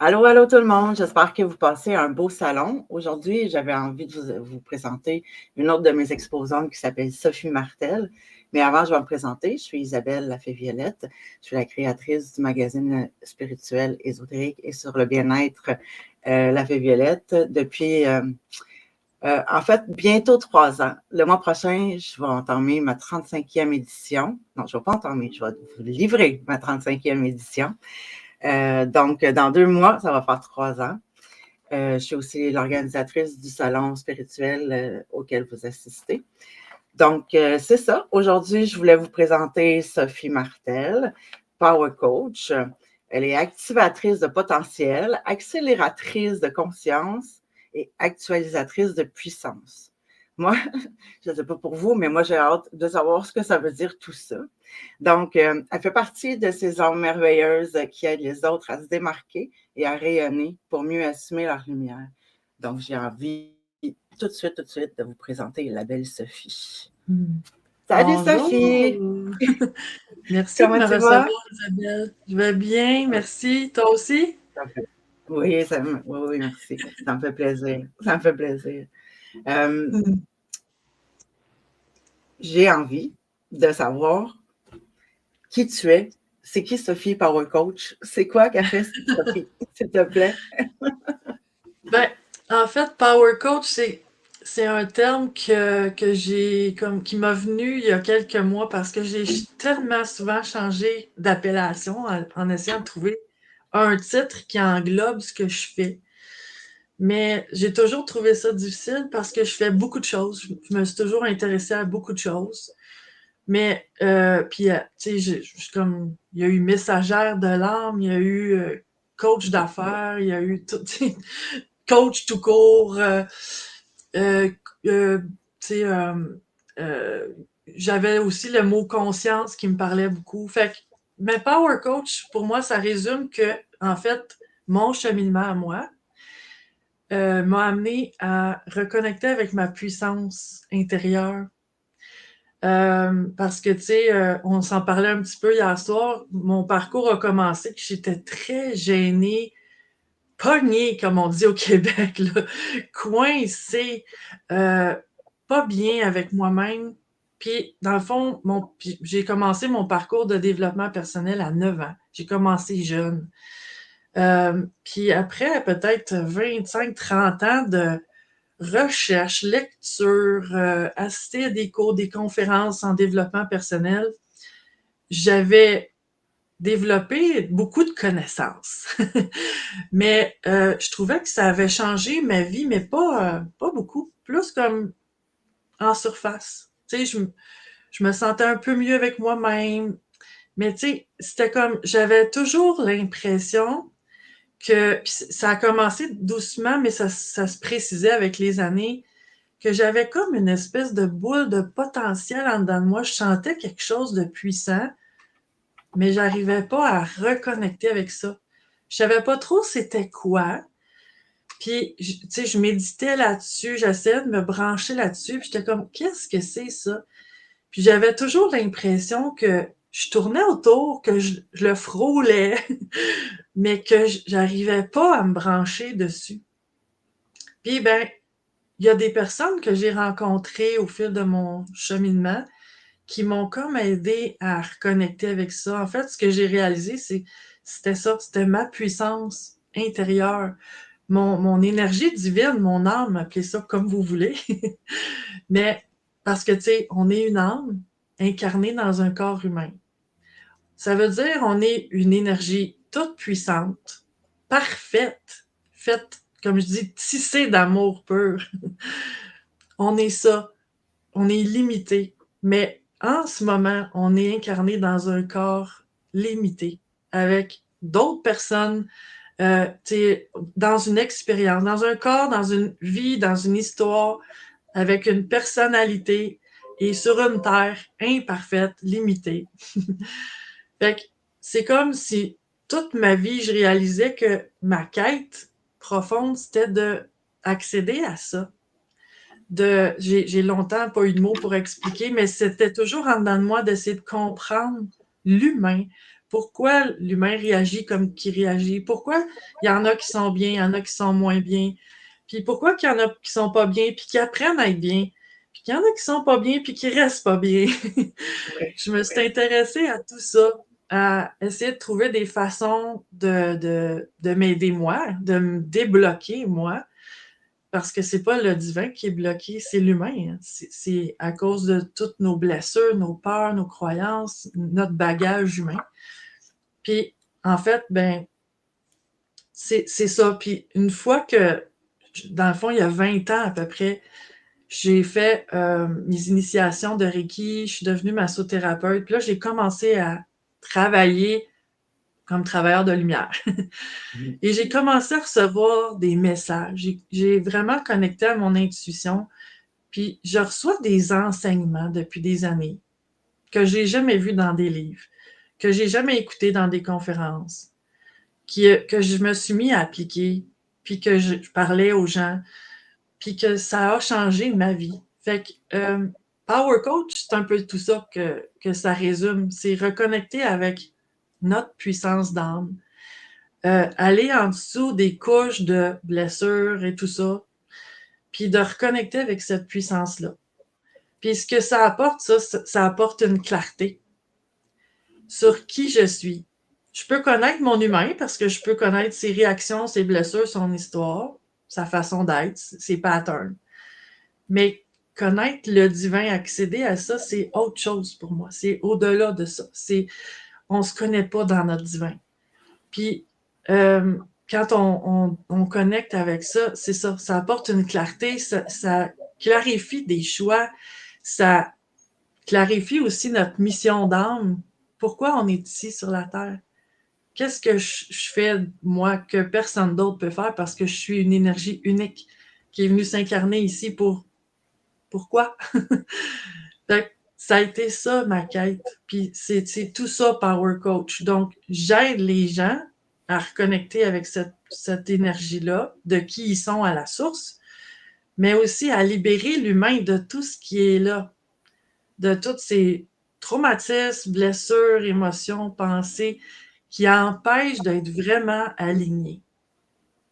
Allô, allô tout le monde, j'espère que vous passez un beau salon. Aujourd'hui, j'avais envie de vous présenter une autre de mes exposantes qui s'appelle Sophie Martel. Mais avant, je vais me présenter. Je suis Isabelle Lafay-Violette. Je suis la créatrice du magazine spirituel ésotérique et sur le bien-être Lafay-Violette depuis, en fait, bientôt 3 ans. Le mois prochain, je vais entamer ma 35e édition. Non, je ne vais pas entamer, je vais vous livrer ma 35e édition. Donc, dans 2 mois, ça va faire 3 ans. Je suis aussi l'organisatrice du salon spirituel auquel vous assistez. Donc, c'est ça. Aujourd'hui, je voulais vous présenter Sophie Martel, Power Coach. Elle est activatrice de potentiel, accélératrice de conscience et actualisatrice de puissance. Moi, je ne sais pas pour vous, mais moi, j'ai hâte de savoir ce que ça veut dire tout ça. Donc, elle fait partie de ces âmes merveilleuses qui aident les autres à se démarquer et à rayonner pour mieux assumer leur lumière. Donc, j'ai envie tout de suite de vous présenter la belle Sophie. Salut Bonjour! Sophie! Merci de Comment me tu vas? recevoir, Isabelle. Je vais bien, merci. Toi aussi? Oui, oui, merci. Ça me fait plaisir. Ça me fait plaisir. Euh, j'ai envie de savoir qui tu es. C'est qui Sophie Power Coach? C'est quoi qu'a fait Sophie, s'il te plaît? Ben, en fait, Power Coach, c'est un terme que j'ai qui m'a venu il y a quelques mois parce que j'ai tellement souvent changé d'appellation en essayant de trouver un titre qui englobe ce que je fais. Mais j'ai toujours trouvé ça difficile parce que je fais beaucoup de choses. Je me suis toujours intéressée à beaucoup de choses. Mais, puis, tu sais, comme, il y a eu messagère de l'âme, il y a eu coach d'affaires, il y a eu tout, coach tout court. Euh, euh, tu sais, euh, j'avais aussi le mot conscience qui me parlait beaucoup. Fait que, mais Power Coach, pour moi, ça résume que, en fait, mon cheminement à moi m'a amené à reconnecter avec ma puissance intérieure. Parce que, tu sais, on s'en parlait un petit peu hier soir. Mon parcours a commencé que j'étais très gênée, pognée, comme on dit au Québec, là, coincée, euh, pas bien avec moi-même. Puis, dans le fond, j'ai commencé mon parcours de développement personnel à 9 ans. J'ai commencé jeune. Puis après, peut-être 25-30 ans de recherche, lecture, assister à des cours, des conférences en développement personnel, j'avais développé beaucoup de connaissances. Mais je trouvais que ça avait changé ma vie, mais pas beaucoup. Plus comme en surface. Tu sais, je me sentais un peu mieux avec moi-même. Mais tu sais, c'était comme, j'avais toujours l'impression que, puis ça a commencé doucement, mais ça se précisait avec les années, que j'avais comme une espèce de boule de potentiel en dedans de moi. Je sentais quelque chose de puissant, mais j'arrivais pas à reconnecter avec ça. Je savais pas trop c'était quoi. Puis, tu sais, je méditais là-dessus, j'essayais de me brancher là-dessus, puis j'étais comme, qu'est-ce que c'est ça? Puis j'avais toujours l'impression que je tournais autour, que je le frôlais, mais que j'arrivais pas à me brancher dessus. Puis, ben, il y a des personnes que j'ai rencontrées au fil de mon cheminement qui m'ont comme aidé à reconnecter avec ça. En fait, ce que j'ai réalisé, c'était ça, c'était ma puissance intérieure, mon énergie divine, mon âme, appelez ça comme vous voulez. Mais parce que, tu sais, on est une âme incarnée dans un corps humain. Ça veut dire on est une énergie toute puissante, parfaite, faite, comme je dis, tissée d'amour pur. On est ça. On est limité. Mais en ce moment, on est incarné dans un corps limité, avec d'autres personnes, dans une expérience, dans un corps, dans une vie, dans une histoire, avec une personnalité et sur une terre imparfaite, limitée. Fait que c'est comme si toute ma vie, je réalisais que ma quête profonde, c'était de accéder à ça. J'ai longtemps pas eu de mots pour expliquer, mais c'était toujours en dedans de moi d'essayer de comprendre l'humain, pourquoi l'humain réagit comme qu'il réagit, pourquoi il y en a qui sont bien, il y en a qui sont moins bien, puis pourquoi qu'il y en a qui sont pas bien, puis qui apprennent à être bien, puis qu'il y en a qui sont pas bien, puis qui restent pas bien. Oui. Je me suis intéressée à tout ça, à essayer de trouver des façons de m'aider moi, de me débloquer moi, parce que c'est pas le divin qui est bloqué, c'est l'humain. Hein. C'est à cause de toutes nos blessures, nos peurs, nos croyances, notre bagage humain. Puis, en fait, ben, c'est ça. Puis, une fois que, dans le fond, il y a 20 ans à peu près, j'ai fait mes initiations de Reiki, je suis devenue massothérapeute. Puis là, j'ai commencé à travailler comme travailleur de lumière. Et j'ai commencé à recevoir des messages. J'ai vraiment connecté à mon intuition. Puis je reçois des enseignements depuis des années que j'ai jamais vus dans des livres, que j'ai jamais écoutés dans des conférences, que je me suis mis à appliquer, puis que je parlais aux gens, puis que ça a changé ma vie. Fait que Power Coach, c'est un peu tout ça que ça résume. C'est reconnecter avec notre puissance d'âme, aller en dessous des couches de blessures et tout ça, puis de reconnecter avec cette puissance-là. Puis ce que ça apporte, ça apporte une clarté sur qui je suis. Je peux connaître mon humain parce que je peux connaître ses réactions, ses blessures, son histoire, sa façon d'être, ses patterns. Mais connaître le divin, accéder à ça, c'est autre chose pour moi. C'est au-delà de ça. On se connaît pas dans notre divin. Puis, quand on connecte avec ça, c'est ça. Ça apporte une clarté, ça clarifie des choix, ça clarifie aussi notre mission d'âme. Pourquoi on est ici sur la Terre? Qu'est-ce que je fais, moi, que personne d'autre peut faire parce que je suis une énergie unique qui est venue s'incarner ici pour... Pourquoi? Ça a été ça, ma quête. Puis c'est tout ça, Power Coach. Donc, j'aide les gens à reconnecter avec cette énergie-là, de qui ils sont à la source, mais aussi à libérer l'humain de tout ce qui est là, de tous ces traumatismes, blessures, émotions, pensées qui empêchent d'être vraiment alignés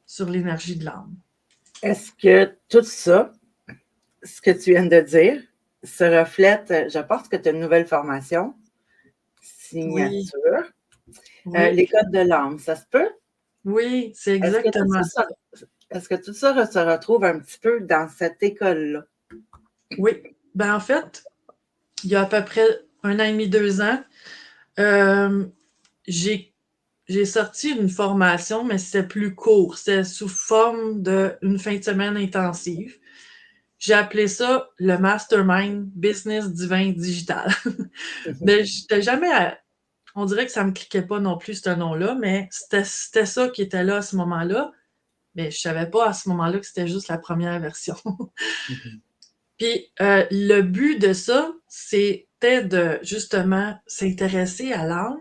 sur l'énergie de l'âme. Est-ce que tout ça, ce que tu viens de dire, se reflète, je pense que tu as une nouvelle formation, signature, Oui, les codes de l'âme, ça se peut? oui, c'est Est-ce que exactement ça. est-ce que tout ça se retrouve un petit peu dans cette école-là? Oui, ben en fait, il y a à peu près 1 an et demi, 2 ans, j'ai sorti une formation, mais c'était plus court. C'était sous forme d'une fin de semaine intensive. J'ai appelé ça le Mastermind Business Divin Digital. Mais j'étais jamais on dirait que ça me cliquait pas non plus, ce nom-là, mais c'était ça qui était là à ce moment-là. Mais je savais pas à ce moment-là que c'était juste la première version. Puis le but de ça, c'était de justement s'intéresser à l'âme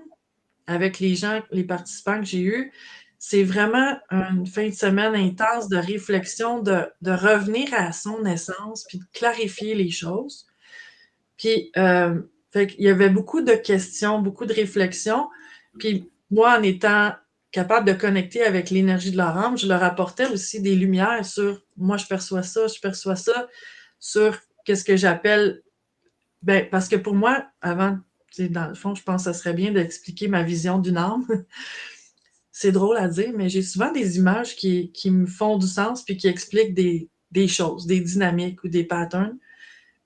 avec les gens, les participants que j'ai eus. C'est vraiment une fin de semaine intense de réflexion, de revenir à son essence, puis de clarifier les choses. Puis, fait qu'il y avait beaucoup de questions, beaucoup de réflexions. Puis moi, en étant capable de connecter avec l'énergie de leur âme, je leur apportais aussi des lumières sur moi, je perçois ça, sur qu'est-ce que j'appelle. Ben, parce que pour moi, avant, dans le fond, je pense que ça serait bien d'expliquer ma vision d'une âme. C'est drôle à dire, mais j'ai souvent des images qui me font du sens puis qui expliquent des choses, des dynamiques ou des patterns.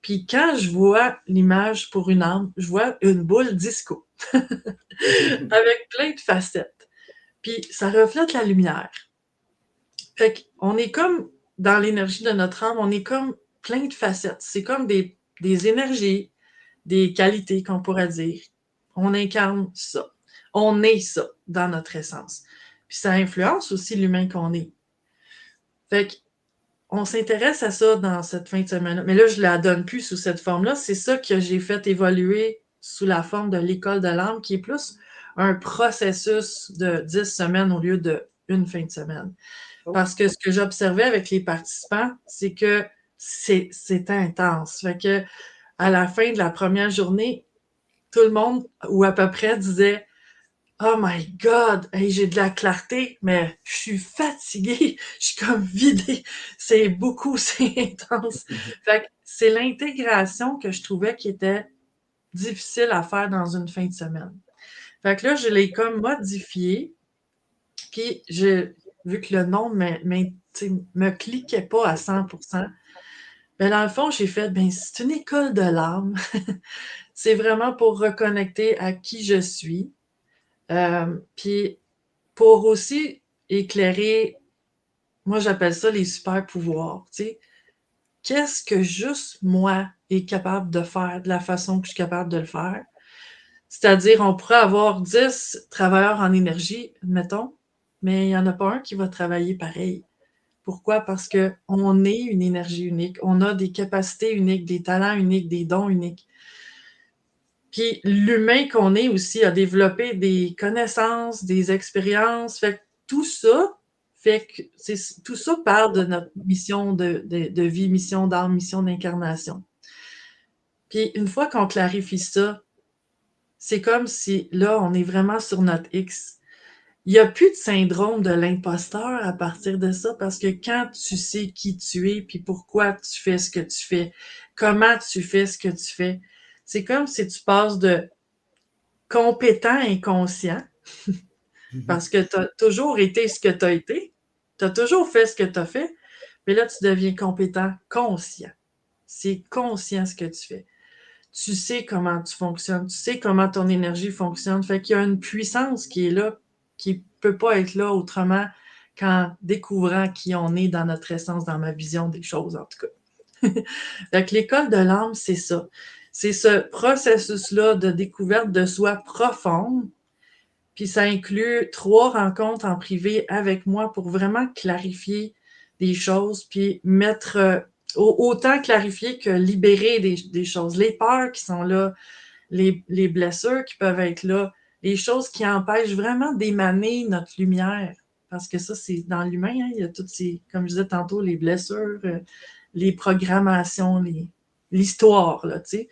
Puis quand je vois l'image pour une âme, je vois une boule disco avec plein de facettes. Puis ça reflète la lumière. Fait qu'on est comme dans l'énergie de notre âme, on est comme plein de facettes. C'est comme des énergies, des qualités qu'on pourrait dire. On incarne ça. On est ça dans notre essence. Puis ça influence aussi l'humain qu'on est. Fait qu'on s'intéresse à ça dans cette fin de semaine. Mais là, je ne la donne plus sous cette forme-là. C'est ça que j'ai fait évoluer sous la forme de l'école de l'âme, qui est plus un processus de 10 semaines au lieu d'une fin de semaine. Parce que ce que j'observais avec les participants, c'est que c'était intense. Fait que à la fin de la première journée, tout le monde, ou à peu près, disait Oh my God! Hey, j'ai de la clarté, mais je suis fatiguée. Je suis comme vidée. C'est beaucoup, c'est intense. Fait que c'est l'intégration que je trouvais qui était difficile à faire dans une fin de semaine. Fait que là, je l'ai comme modifié. Puis, vu que le nom me cliquait pas à 100%, ben dans le fond, j'ai fait, ben c'est une école de l'âme. C'est vraiment pour reconnecter à qui je suis. Puis, pour aussi éclairer, moi j'appelle ça les super pouvoirs, tu sais. Qu'est-ce que juste moi est capable de faire de la façon que je suis capable de le faire? C'est-à-dire, on pourrait avoir 10 travailleurs en énergie, admettons, mais il n'y en a pas un qui va travailler pareil. Pourquoi? Parce qu'on est une énergie unique, on a des capacités uniques, des talents uniques, des dons uniques. Puis l'humain qu'on est aussi a développé des connaissances, des expériences. Fait que tout ça fait que tout ça part de notre mission de vie, mission d'âme, mission d'incarnation. Puis une fois qu'on clarifie ça, c'est comme si là, on est vraiment sur notre X. Il n'y a plus de syndrome de l'imposteur à partir de ça parce que quand tu sais qui tu es, puis pourquoi tu fais ce que tu fais, comment tu fais ce que tu fais, c'est comme si tu passes de compétent inconscient parce que tu as toujours été ce que tu as été, tu as toujours fait ce que tu as fait, mais là, tu deviens compétent conscient. C'est conscient ce que tu fais. Tu sais comment tu fonctionnes, tu sais comment ton énergie fonctionne. Fait qu'il y a une puissance qui est là, qui ne peut pas être là autrement qu'en découvrant qui on est dans notre essence, dans ma vision des choses, en tout cas. Fait que l'école de l'âme, c'est ça. C'est ce processus-là de découverte de soi profonde. Puis ça inclut 3 rencontres en privé avec moi pour vraiment clarifier des choses, puis mettre autant clarifier que libérer des choses. Les peurs qui sont là, les blessures qui peuvent être là, les choses qui empêchent vraiment d'émaner notre lumière. Parce que ça, c'est dans l'humain, hein, il y a toutes ces, comme je disais tantôt, les blessures, les programmations, l'histoire, là, tu sais.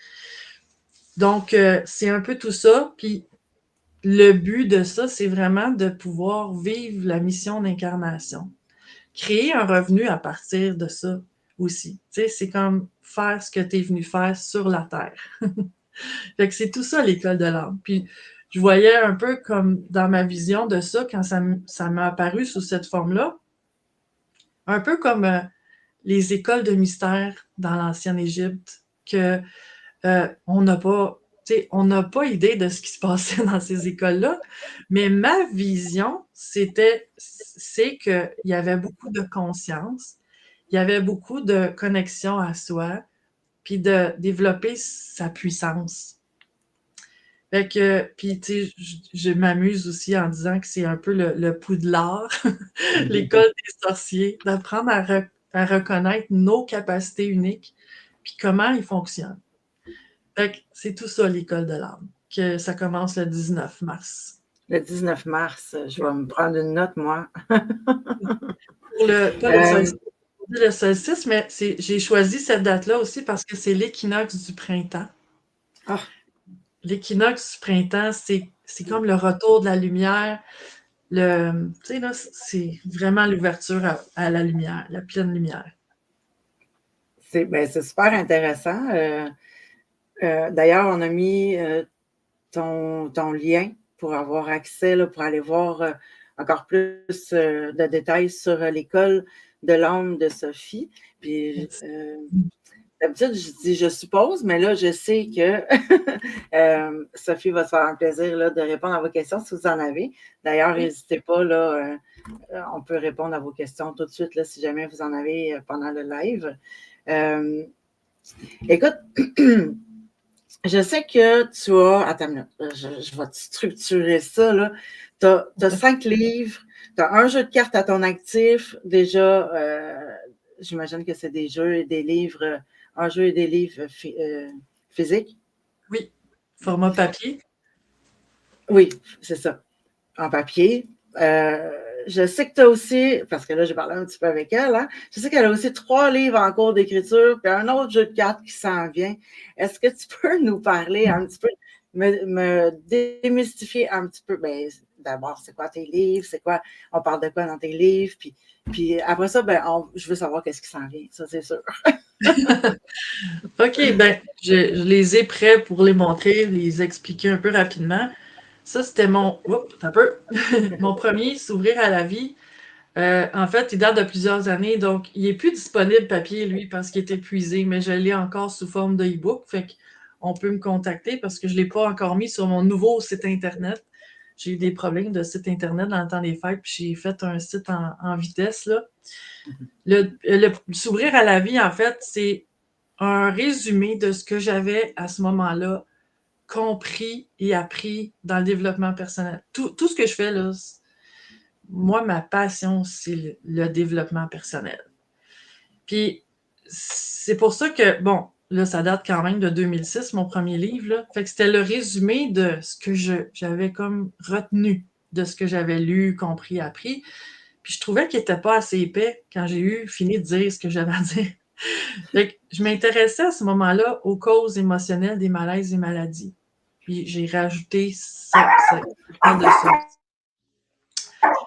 Donc, c'est un peu tout ça. Puis, le but de ça, c'est vraiment de pouvoir vivre la mission d'incarnation. Créer un revenu à partir de ça aussi. Tu sais, c'est comme faire ce que tu es venu faire sur la Terre. Fait que c'est tout ça l'école de l'âme. Puis je voyais un peu comme dans ma vision de ça, quand ça m'a apparu sous cette forme-là, un peu comme les écoles de mystère dans l'ancienne Égypte, que on n'a pas, on n'a pas idée de ce qui se passait dans ces écoles-là, mais ma vision, c'est qu'il y avait beaucoup de conscience, il y avait beaucoup de connexion à soi, puis de développer sa puissance. Fait que, puis tu sais, je m'amuse aussi en disant que c'est un peu le Poudlard, l'école des sorciers, d'apprendre à reconnaître nos capacités uniques, puis comment ils fonctionnent. Fait que c'est tout ça, l'école de l'âme, que ça commence le 19 mars. Le 19 mars, je vais me prendre une note, moi. Pour pas le solstice, mais j'ai choisi cette date-là aussi parce que c'est l'équinoxe du printemps. Ah. L'équinoxe du printemps, c'est comme le retour de la lumière. Tu sais, là, c'est vraiment l'ouverture à la lumière, la pleine lumière. C'est super intéressant. D'ailleurs, on a mis ton lien pour avoir accès, là, pour aller voir encore plus de détails sur l'école de l'âme de Sophie. Puis, d'habitude, je dis je suppose, mais là, je sais que Sophie va se faire un plaisir là, de répondre à vos questions si vous en avez. D'ailleurs, n'hésitez pas, là, on peut répondre à vos questions tout de suite là, si jamais vous en avez pendant le live. Écoute, je sais que tu as. Attends, je vais te structurer ça. Tu as 5 livres, tu as un jeu de cartes à ton actif. Déjà, j'imagine que c'est des jeux et des livres, un jeu et des livres physiques. Oui, format papier. Oui, c'est ça, en papier. Je sais que tu as aussi, parce que là, j'ai parlé un petit peu avec elle, hein, je sais qu'elle a aussi 3 livres en cours d'écriture, puis un autre jeu de cartes qui s'en vient. Est-ce que tu peux nous parler un petit peu, me démystifier un petit peu. Ben, d'abord, c'est quoi tes livres? C'est quoi? On parle de quoi dans tes livres? Puis après ça, ben, je veux savoir qu'est-ce qui s'en vient. Ça, c'est sûr. OK, ben, je les ai prêts pour les montrer, les expliquer un peu rapidement. Ça, c'était mon... Oups, un peu. Mon premier, S'ouvrir à la vie. En fait, il date de plusieurs années, donc il est plus disponible papier, lui, parce qu'il est épuisé, mais je l'ai encore sous forme de e-book, fait qu'on peut me contacter parce que je ne l'ai pas encore mis sur mon nouveau site Internet. J'ai eu des problèmes de site Internet dans le temps des fêtes, puis j'ai fait un site en vitesse, là. S'ouvrir à la vie, en fait, c'est un résumé de ce que j'avais à ce moment-là compris et appris dans le développement personnel. Tout ce que je fais, là, moi, ma passion, c'est le développement personnel. Puis, c'est pour ça que, bon, là, ça date quand même de 2006, mon premier livre, là. Fait que c'était le résumé de ce que j'avais comme retenu de ce que j'avais lu, compris, appris. Puis je trouvais qu'il n'était pas assez épais quand j'ai eu fini de dire ce que j'avais à dire. Fait que je m'intéressais à ce moment-là aux causes émotionnelles des malaises et maladies. Puis j'ai rajouté ça de ça.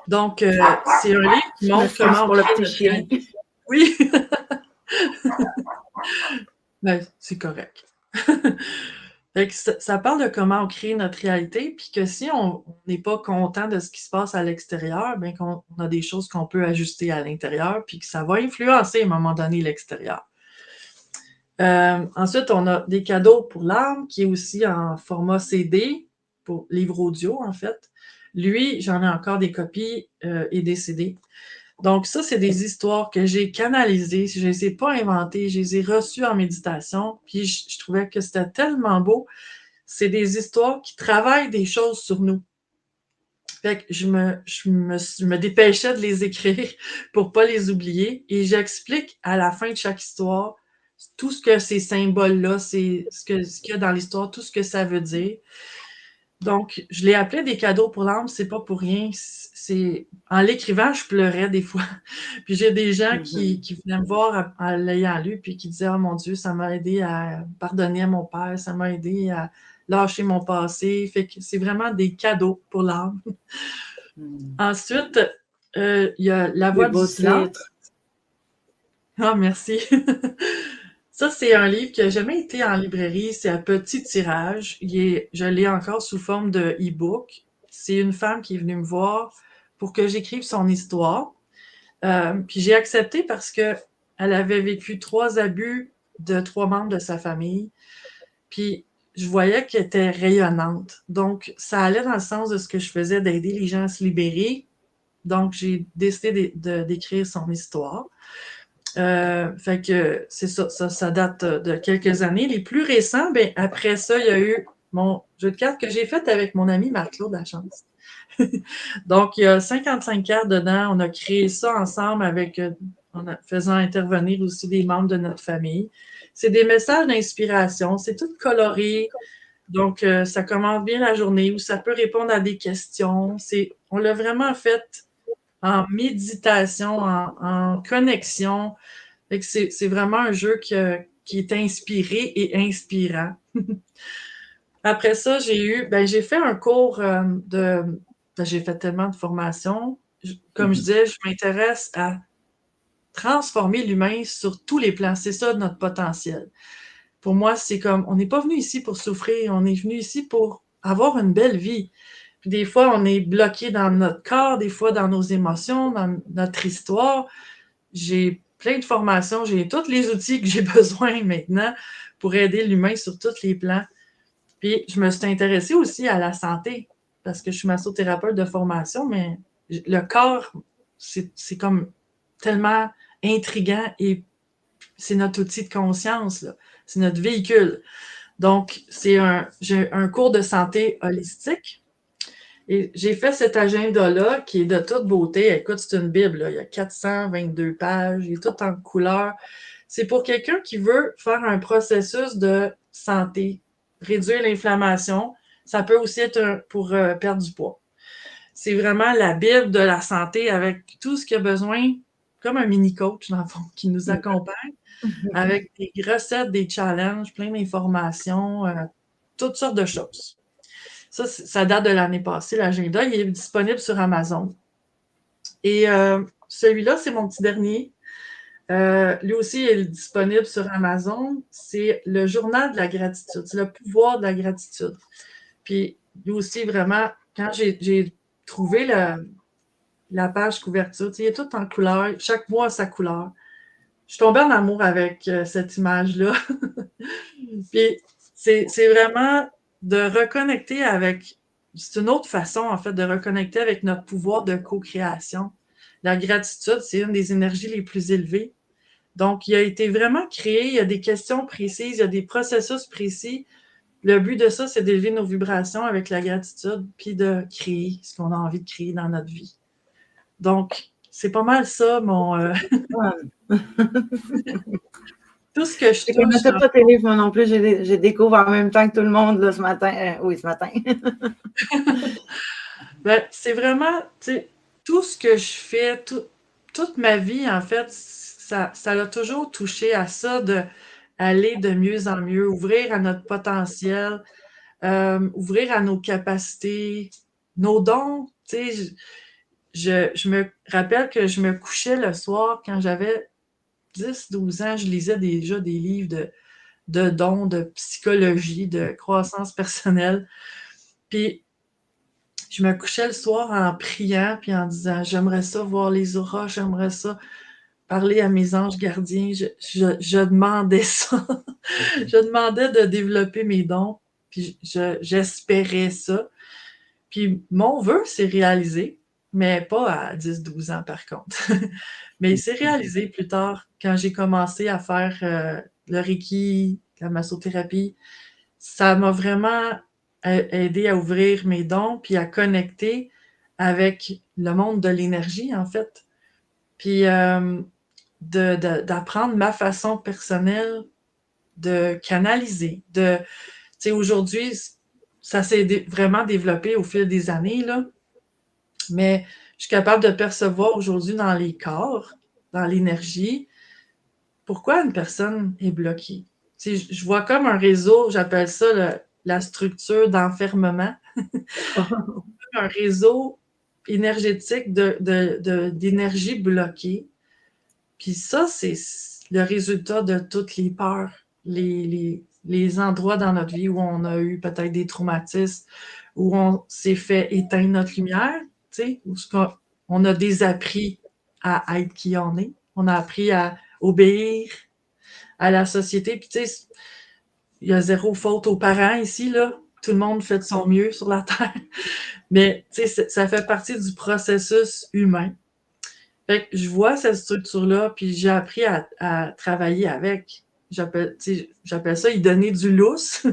Donc, c'est un livre qui montre comment pour le petit chien. Oui. Ben, c'est correct. Fait que ça parle de comment on crée notre réalité, puis que si on n'est pas content de ce qui se passe à l'extérieur, bien qu'on a des choses qu'on peut ajuster à l'intérieur, puis que ça va influencer à un moment donné l'extérieur. Ensuite, on a des cadeaux pour l'âme, qui est aussi en format CD, pour livre audio en fait. Lui, j'en ai encore des copies et des CD. Donc ça, c'est des histoires que j'ai canalisées, je ne les ai pas inventées, je les ai reçues en méditation, puis je trouvais que c'était tellement beau. C'est des histoires qui travaillent des choses sur nous. Fait que je me dépêchais de les écrire pour pas les oublier, et j'explique à la fin de chaque histoire tout ce que ces symboles-là, c'est ce qu'il y a dans l'histoire, tout ce que ça veut dire. Donc, je l'ai appelé des cadeaux pour l'âme, c'est pas pour rien. En l'écrivant, je pleurais des fois. Puis j'ai des gens qui venaient me voir en l'ayant lu, puis qui disaient: oh mon Dieu, ça m'a aidé à pardonner à mon père, ça m'a aidé à lâcher mon passé. Fait que c'est vraiment des cadeaux pour l'âme. Ensuite, il y a La voix du silence. Ah, merci. Ça, c'est un livre qui n'a jamais été en librairie. C'est un petit tirage. Je l'ai encore sous forme de e-book. C'est une femme qui est venue me voir pour que j'écrive son histoire. Puis j'ai accepté parce qu'elle avait vécu 3 abus de 3 membres de sa famille. Puis je voyais qu'elle était rayonnante. Donc, ça allait dans le sens de ce que je faisais, d'aider les gens à se libérer. Donc, j'ai décidé d'écrire son histoire. Fait que c'est ça date de quelques années. Les plus récents, ben après ça, il y a eu mon jeu de cartes que j'ai fait avec mon ami Marc-Claude Lachance. Donc, il y a 55 cartes dedans. On a créé ça ensemble faisant intervenir aussi des membres de notre famille. C'est des messages d'inspiration. C'est tout coloré. Donc, ça commence bien la journée, ou ça peut répondre à des questions. On l'a vraiment fait en méditation, en connexion. Fait que c'est vraiment un jeu qui est inspiré et inspirant. Après ça, j'ai fait un cours j'ai fait tellement de formations. Comme je disais, je m'intéresse à transformer l'humain sur tous les plans. C'est ça notre potentiel. Pour moi, c'est comme, on n'est pas venu ici pour souffrir, on est venu ici pour avoir une belle vie. Puis des fois, on est bloqué dans notre corps, des fois dans nos émotions, dans notre histoire. J'ai plein de formations, j'ai tous les outils que j'ai besoin maintenant pour aider l'humain sur tous les plans. Puis je me suis intéressée aussi à la santé, parce que je suis massothérapeute de formation, mais le corps, c'est comme tellement intriguant, et c'est notre outil de conscience, là. C'est notre véhicule. Donc, j'ai un cours de santé holistique. Et j'ai fait cet agenda-là qui est de toute beauté. Écoute, c'est une Bible, là. Il y a 422 pages, il est tout en couleur. C'est pour quelqu'un qui veut faire un processus de santé, réduire l'inflammation. Ça peut aussi être pour perdre du poids. C'est vraiment la Bible de la santé, avec tout ce qu'il y a besoin, comme un mini-coach, dans le fond, qui nous accompagne, avec des recettes, des challenges, plein d'informations, toutes sortes de choses. Ça date de l'année passée, l'agenda. Il est disponible sur Amazon. Et celui-là, c'est mon petit dernier. Lui aussi est disponible sur Amazon. C'est le journal de la gratitude. C'est le pouvoir de la gratitude. Puis lui aussi, vraiment, quand j'ai trouvé la page couverture, il est tout en couleur. Chaque mois a sa couleur. Je suis tombée en amour avec cette image-là. Puis c'est vraiment de reconnecter avec... C'est une autre façon, en fait, de reconnecter avec notre pouvoir de co-création. La gratitude, c'est une des énergies les plus élevées. Donc, il a été vraiment créé, il y a des questions précises, il y a des processus précis. Le but de ça, c'est d'élever nos vibrations avec la gratitude, puis de créer ce qu'on a envie de créer dans notre vie. Donc, c'est pas mal ça, tout ce que je Je ne touche. connaissais pas tes livres, moi non plus. J'ai découvert en même temps que tout le monde là, ce matin. Oui, ce matin. Ben, c'est vraiment, tu sais, tout ce que je fais, toute ma vie, en fait, ça a toujours touché à ça, de aller de mieux en mieux, ouvrir à notre potentiel, ouvrir à nos capacités, nos dons. Tu sais, je me rappelle que je me couchais le soir quand j'avais 10, 12 ans, je lisais déjà des livres de dons, de psychologie, de croissance personnelle. Puis je me couchais le soir en priant, puis en disant, j'aimerais ça voir les auras, j'aimerais ça parler à mes anges gardiens. Je demandais ça. Je demandais de développer mes dons, puis j'espérais ça. Puis mon vœu s'est réalisé, mais pas à 10, 12 ans par contre. Mais il s'est réalisé plus tard quand j'ai commencé à faire le Reiki, la massothérapie. Ça m'a vraiment aidé à ouvrir mes dons puis à connecter avec le monde de l'énergie, en fait. Puis d'apprendre ma façon personnelle de canaliser. Tu sais, aujourd'hui, ça s'est vraiment développé au fil des années, là. Mais je suis capable de percevoir aujourd'hui dans les corps, dans l'énergie, pourquoi une personne est bloquée. Tu sais, je vois comme un réseau, j'appelle ça la structure d'enfermement, un réseau énergétique d'énergie bloquée. Puis ça, c'est le résultat de toutes les peurs, les endroits dans notre vie où on a eu peut-être des traumatismes, où on s'est fait éteindre notre lumière, tu sais, où on a désappris à être qui on est. On a appris à obéir à la société. Puis tu sais, il y a zéro faute aux parents ici, là. Tout le monde fait de son mieux sur la Terre. Mais tu sais, ça fait partie du processus humain. Fait que je vois cette structure-là, puis j'ai appris à travailler avec. J'appelle ça y donner du lousse.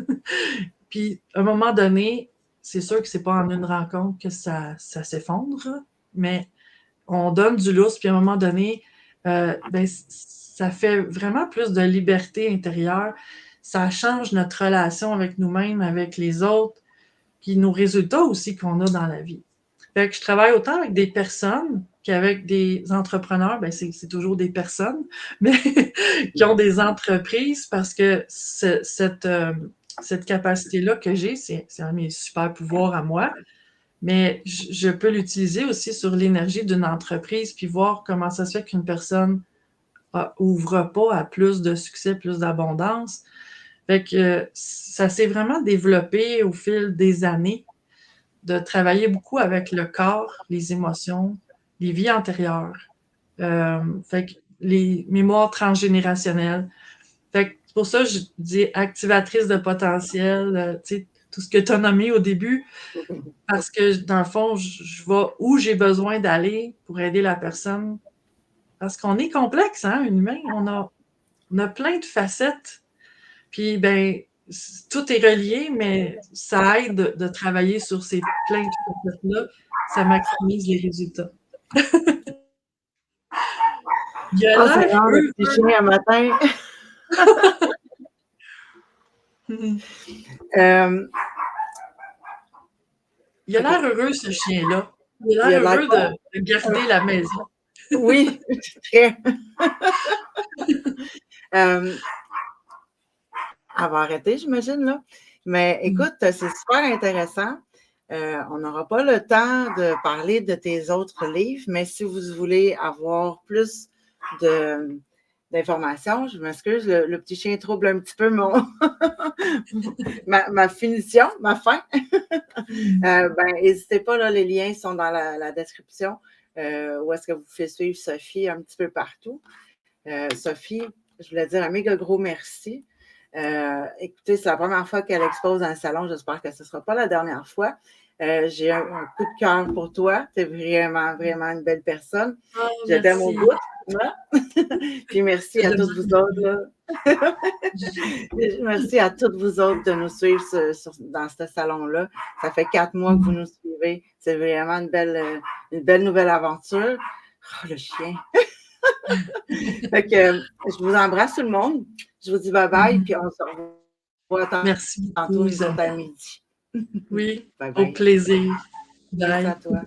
Puis à un moment donné, c'est sûr que c'est pas en une rencontre que ça s'effondre, mais on donne du lousse, puis à un moment donné, ben, ça fait vraiment plus de liberté intérieure. Ça change notre relation avec nous-mêmes, avec les autres, puis nos résultats aussi qu'on a dans la vie. Fait que je travaille autant avec des personnes qu'avec des entrepreneurs. Ben c'est toujours des personnes, mais qui ont des entreprises, parce que cette capacité-là que j'ai, c'est un de mes super pouvoirs à moi. Mais je peux l'utiliser aussi sur l'énergie d'une entreprise, puis voir comment ça se fait qu'une personne ouvre pas à plus de succès, plus d'abondance. Fait que ça s'est vraiment développé au fil des années, de travailler beaucoup avec le corps, les émotions, les vies antérieures. Fait que les mémoires transgénérationnelles. Fait que c'est pour ça que je dis activatrice de potentiel, tu sais, tout ce que tu as nommé au début, parce que dans le fond, je vais où j'ai besoin d'aller pour aider la personne. Parce qu'on est complexe, hein, un humain. On a plein de facettes. Puis, ben, tout est relié, mais ça aide de travailler sur ces plein de facettes-là. Ça maximise les résultats. Il a Oh, c'est l'air long, le petit chien un matin. Il a l'air heureux, ce chien-là. Il a l'air heureux de garder la maison. Oui, très. Elle va arrêter, j'imagine, là. Mais écoute, c'est super intéressant. On n'aura pas le temps de parler de tes autres livres, mais si vous voulez avoir plus d'informations, je m'excuse, le petit chien trouble un petit peu ma finition, ma fin. N'hésitez pas, là, les liens sont dans la description, où est-ce que vous pouvez suivre Sophie un petit peu partout. Sophie, je voulais dire un méga gros merci. Écoutez, c'est la première fois qu'elle expose dans un salon. J'espère que ce ne sera pas la dernière fois. J'ai un coup de cœur pour toi. Tu es vraiment, vraiment une belle personne. Oh, Je t'aime au merci. bout. Puis merci à toutes vous autres. Là. Merci à toutes vous autres de nous suivre dans ce salon-là. Ça fait 4 mois que vous nous suivez. C'est vraiment une belle nouvelle aventure. Oh, le chien! Fait que je vous embrasse tout le monde. Je vous dis bye-bye, puis on se revoit Merci tantôt, beaucoup, nous autres à Isabelle. midi. Oui, Bye au bye. plaisir. Merci Bye. à toi.